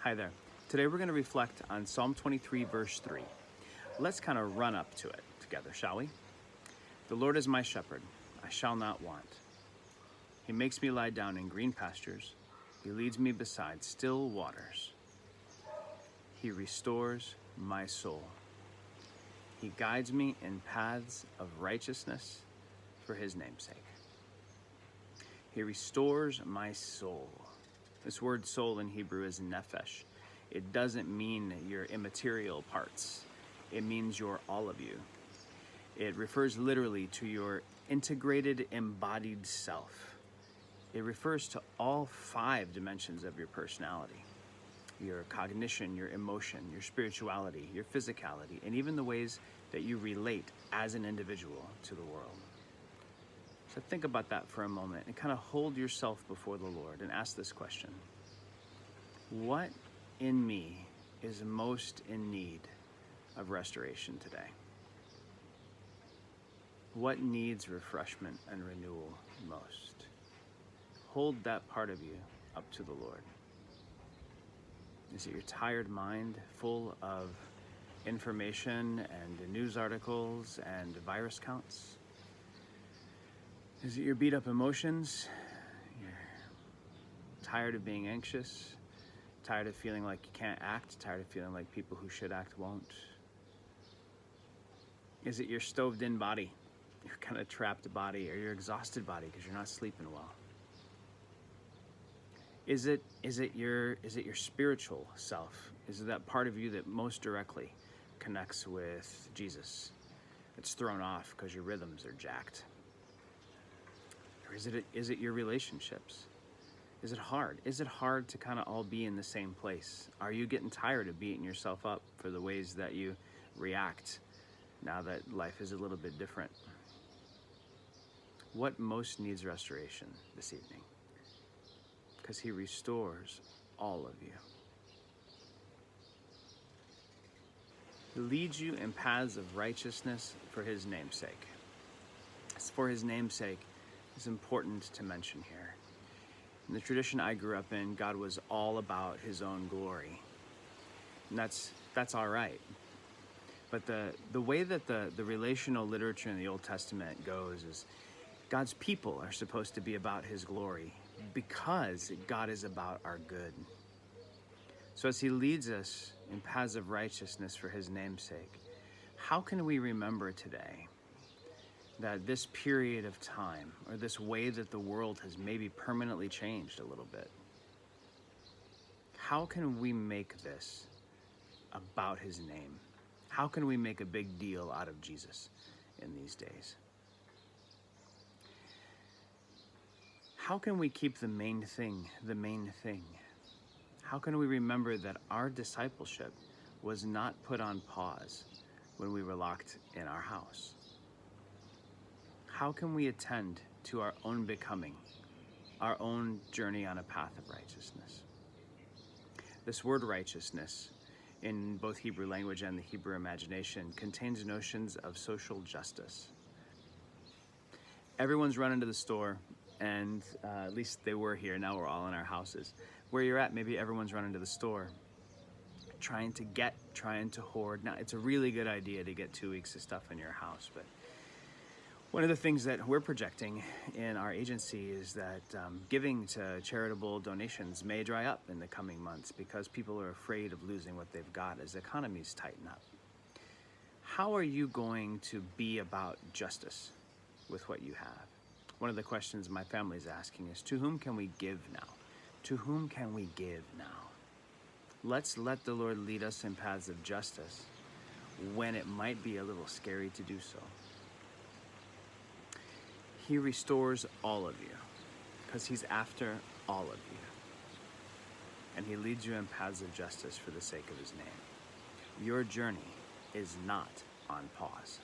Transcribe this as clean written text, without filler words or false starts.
Hi there. Today we're going to reflect on Psalm 23, verse 3. Let's kind of run up to it together, shall we? The Lord is my shepherd, I shall not want. He makes me lie down in green pastures. He leads me beside still waters. He restores my soul. He guides me in paths of righteousness for his name's sake. He restores my soul. This word soul in Hebrew is nephesh. It doesn't mean your immaterial parts. It means your all of you. It refers literally to your integrated, embodied self. It refers to all 5 dimensions of your personality. Your cognition, your emotion, your spirituality, your physicality, and even the ways that you relate as an individual to the world. So think about that for a moment and kind of hold yourself before the Lord and ask this question. What in me is most in need of restoration today? What needs refreshment and renewal most? Hold that part of you up to the Lord. Is it your tired mind full of information and news articles and virus counts? Is it your beat up emotions? You're tired of being anxious? Tired of feeling like you can't act? Tired of feeling like people who should act won't? Is it your stoved in body? Your kind of trapped body, or your exhausted body because you're not sleeping well? Is it your spiritual self? Is it that part of you that most directly connects with Jesus? It's thrown off because your rhythms are jacked. Or is it your relationships? Is it hard? Is it hard to kind of all be in the same place? Are you getting tired of beating yourself up for the ways that you react now that life is a little bit different? What most needs restoration this evening? Because he restores all of you. He leads you in paths of righteousness for his name's sake. For his name's sake is important to mention here. In the tradition I grew up in, God was all about his own glory. And that's all right. But the way that the relational literature in the Old Testament goes is God's people are supposed to be about his glory because God is about our good. So as he leads us in paths of righteousness for his name's sake, how can we remember today that this period of time, or this way that the world has maybe permanently changed a little bit, how can we make this about his name? How can we make a big deal out of Jesus in these days? How can we keep the main thing the main thing? How can we remember that our discipleship was not put on pause when we were locked in our house? How can we attend to our own becoming, our own journey on a path of righteousness? This word righteousness, in both Hebrew language and the Hebrew imagination, contains notions of social justice. Everyone's running to the store, and at least they were here. Now we're all in our houses. Where you're at, maybe everyone's running to the store, trying to hoard. Now, it's a really good idea to get 2 weeks of stuff in your house, but one of the things that we're projecting in our agency is that giving to charitable donations may dry up in the coming months because people are afraid of losing what they've got as economies tighten up. How are you going to be about justice with what you have? One of the questions my family's asking is, to whom can we give now? To whom can we give now? Let's let the Lord lead us in paths of justice when it might be a little scary to do so. He restores all of you because he's after all of you. And he leads you in paths of justice for the sake of his name. Your journey is not on pause.